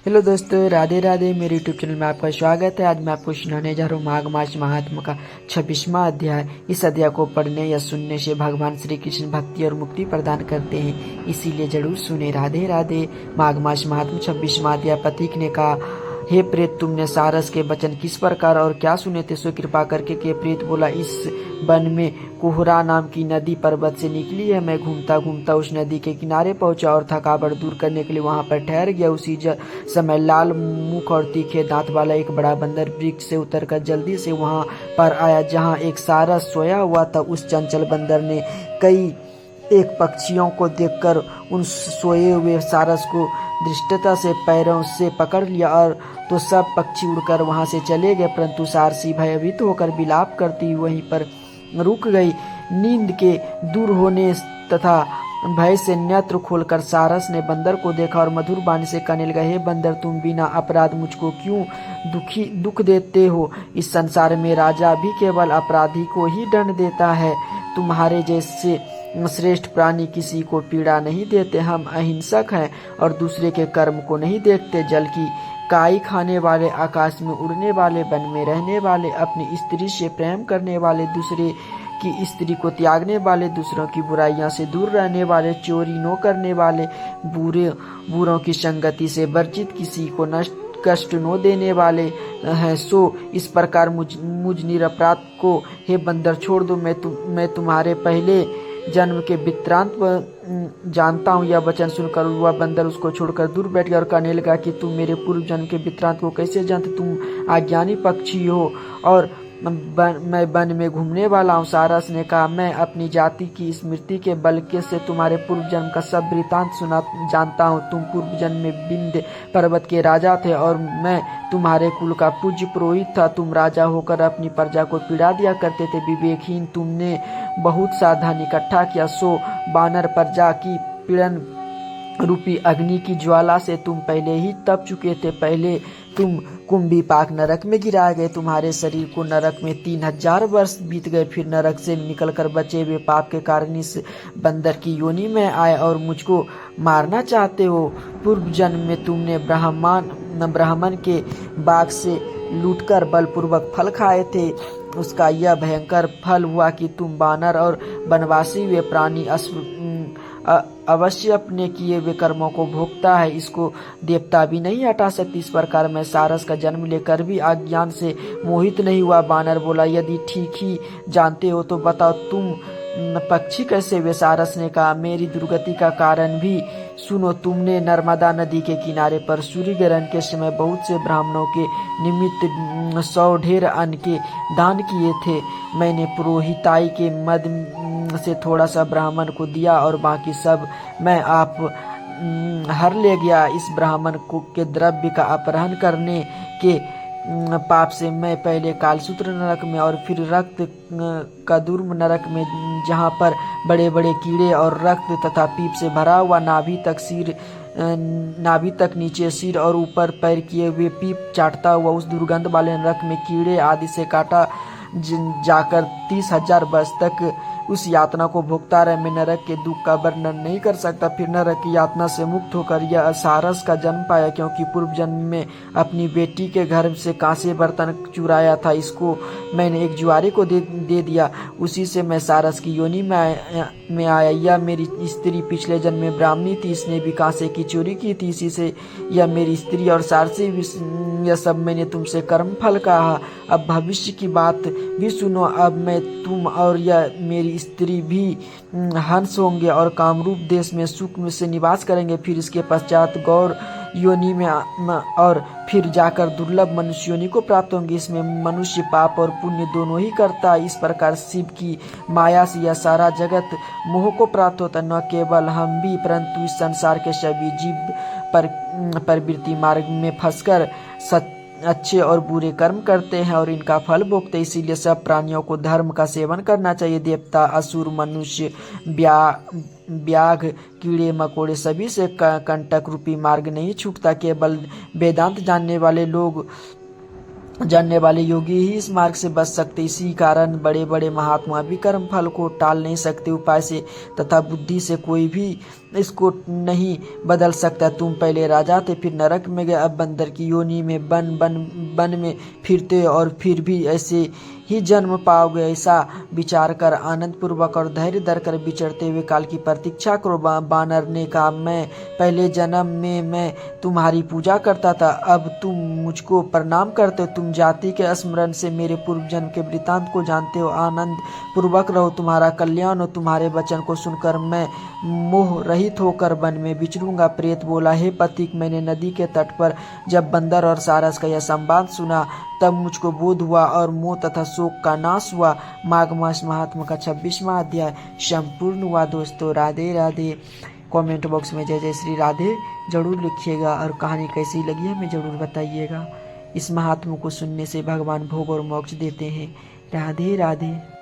Hello दोस्तों, राधे राधे। मेरे YouTube channel में आपका स्वागत है। आज मैं आपको सुनाने जा रहा हूँ माघ मास महात्म का 26वां अध्याय। इस अध्याय को पढ़ने या सुनने से भगवान श्री कृष्ण भक्ति और मुक्ति प्रदान करते हैं, इसीलिए जरूर सुने। राधे राधे। माघ मास महात्म 26वां अध्याय। पथिक ने कहा, हे प्रेत, तुमने सारस के वचन किस प्रकार और क्या सुने थे, सो कृपा करके के प्रेत बोला, इस वन में कोहरा नाम की नदी पर्वत से निकली है। मैं घूमता घूमता उस नदी के किनारे पहुंचा और थकावट दूर करने के लिए वहां पर ठहर गया। उसी समय लाल मुख और तीखे दांत वाला एक बड़ा बंदर वृक्ष से उतरकर जल्दी से वहां पर आया जहां एक सारस सोया हुआ था। उस चंचल बंदर ने एक पक्षियों को देखकर उन सोए हुए सारस को धृष्टता से पैरों से पकड़ लिया और तो सब पक्षी उड़कर वहां से चले गए, परंतु सारसी भयभीत होकर विलाप करती वहीं पर रुक गई। नींद के दूर होने तथा भय से नेत्र खोलकर सारस ने बंदर को देखा और मधुर वाणी से कहने लगा, हे बंदर, तुम बिना अपराध मुझको क्यों दुख देते हो? इस संसार में राजा भी केवल अपराधी को ही दंड देता है। तुम्हारे जैसे श्रेष्ठ प्राणी किसी को पीड़ा नहीं देते। हम अहिंसक हैं और दूसरे के कर्म को नहीं देखते। जल की काई खाने वाले, आकाश में उड़ने वाले, वन में रहने वाले, अपनी स्त्री से प्रेम करने वाले, दूसरे की स्त्री को त्यागने वाले, दूसरों की बुराइयां से दूर रहने वाले, चोरी न करने वाले, बुरों की संगति से वर्जित, किसी को कष्ट न देने वाले हैं। सो इस प्रकार मुझ निरपराध को हे बंदर छोड़ दो। मैं तुम्हारे पहले जन्म के वृत्तांत जानता हूँ। यह वचन सुनकर वह बंदर उसको छोड़कर दूर बैठ गया और कहने लगा कि तुम मेरे पूर्व जन्म के वृत्तांत को कैसे जानते? तुम अज्ञानी पक्षी हो और मैं वन में घूमने वाला हूँ। सारस ने कहा, मैं अपनी जाति की स्मृति के बल से तुम्हारे पूर्व जन्म का सब वृत्तांत जानता हूँ। तुम पूर्व जन्म में विंध्य पर्वत के राजा थे और मैं तुम्हारे कुल का पूज्य पुरोहित था। तुम राजा होकर अपनी प्रजा को पीड़ा दिया करते थे। विवेकहीन, तुमने बहुत सा धन इकट्ठा किया, सो बानर प्रजा की पीड़न रूपी अग्नि की ज्वाला से तुम पहले ही तप चुके थे। पहले तुम कुंभी पाक नरक में गिराए गए। तुम्हारे शरीर को नरक में 3000 वर्ष बीत गए। फिर नरक से निकलकर बचे हुए पाप के कारण इस बंदर की योनि में आए और मुझको मारना चाहते हो। पूर्व जन्म में तुमने ब्राह्मण के बाग से लूटकर बलपूर्वक फल खाए थे। उसका यह भयंकर फल हुआ कि तुम बानर और वनवासी हुए प्राणी अवश्य अपने किए हुए कर्मों को भोगता है। इसको देवता भी नहीं हटा सकती। इस प्रकार मैं सारस का जन्म लेकर भी अज्ञान से मोहित नहीं हुआ। बानर बोला, यदि ठीक ही जानते हो तो बताओ, तुम पक्षी कैसे हुए? सारस ने कहा, मेरी दुर्गति का कारण भी सुनो। तुमने नर्मदा नदी के किनारे पर सूर्य ग्रहण के समय बहुत से ब्राह्मणों के निमित्त 100 ढेर अन्न के दान किए थे। मैंने पुरोहिताई के मद से थोड़ा सा ब्राह्मण को दिया और बाकी सब मैं आप हर ले गया। इस ब्राह्मण को के द्रव्य का अपहरण करने के पाप से मैं पहले कालसूत्र नरक में और फिर रक्त कदुर्म नरक में, जहाँ पर बड़े बड़े कीड़े और रक्त तथा पीप से भरा हुआ नाभि तक नीचे सिर और ऊपर पैर किए हुए पीप चाटता हुआ उस दुर्गंध वाले नरक में कीड़े आदि से काटा जाकर 30,000 वर्ष तक उस यातना को भोगता रहे। मैं नरक के दुख का वर्णन नहीं कर सकता। फिर नरक की यातना से मुक्त होकर यह सारस का जन्म पाया, क्योंकि पूर्व जन्म में अपनी बेटी के घर से कांसे बर्तन चुराया था। इसको मैंने एक जुआरी को दे दिया। उसी से मैं सारस की योनि में आया। यह मेरी स्त्री पिछले जन्म में ब्राह्मणी थी, इसने भी कांसे की चोरी की थी। इसी से यह मेरी स्त्री और सारसी, यह सब मैंने तुमसे कर्म फल कहा। अब भविष्य की बात भी सुनो। अब मैं, तुम और यह मेरी स्त्री भी हंस होंगे और कामरूप देश में सुख से निवास करेंगे। फिर इसके पश्चात गौर योनि में और फिर जाकर दुर्लभ मनुष्य योनि को प्राप्त होंगे। इसमें मनुष्य पाप और पुण्य दोनों ही करता है। इस प्रकार शिव की माया से यह सारा जगत मोह को प्राप्त होता है। न केवल हम भी, परंतु इस संसार के सभी जीव प्रवृत्ति मार्ग में फंसकर अच्छे और बुरे कर्म करते हैं और इनका फल भोगते हैं। इसीलिए सब प्राणियों को धर्म का सेवन करना चाहिए। देवता, असुर, मनुष्य, व्याघ, कीड़े मकोड़े सभी से कंटक रूपी मार्ग नहीं छूटता। केवल वेदांत जानने वाले योगी ही इस मार्ग से बच सकते। इसी कारण बड़े बड़े महात्मा भी कर्म फल को टाल नहीं सकते। उपाय से तथा बुद्धि से कोई भी इसको नहीं बदल सकता। तुम पहले राजा थे, फिर नरक में गए, अब बंदर की योनि में बन में फिरते हो और फिर भी ऐसे ही जन्म पाओगे। ऐसा विचार कर आनंद पूर्वक और धैर्य धर कर विचरते हुए काल की प्रतीक्षा करो। बानर ने कहा, मैं पहले जन्म में मैं तुम्हारी पूजा करता था, अब तुम मुझको प्रणाम करते हो। तुम जाति के स्मरण से मेरे पूर्व जन्म के वृतांत को जानते हो। आनंद पूर्वक रहो, तुम्हारा कल्याण हो। तुम्हारे वचन को सुनकर मैं मोह रहित होकर वन में विचरूंगा। प्रेत बोला, हे पथिक, मैंने नदी के तट पर जब बंदर और सारस का यह संवाद सुना तब मुझको बोध हुआ और मोह तथा शोक का नाश हुआ। माघ मास महात्मा का 26वां अध्याय संपूर्ण हुआ। दोस्तों, राधे राधे। कमेंट बॉक्स में जय जय श्री राधे जरूर लिखिएगा और कहानी कैसी लगी हमें जरूर बताइएगा। इस महात्मा को सुनने से भगवान भोग और मोक्ष देते हैं। राधे राधे।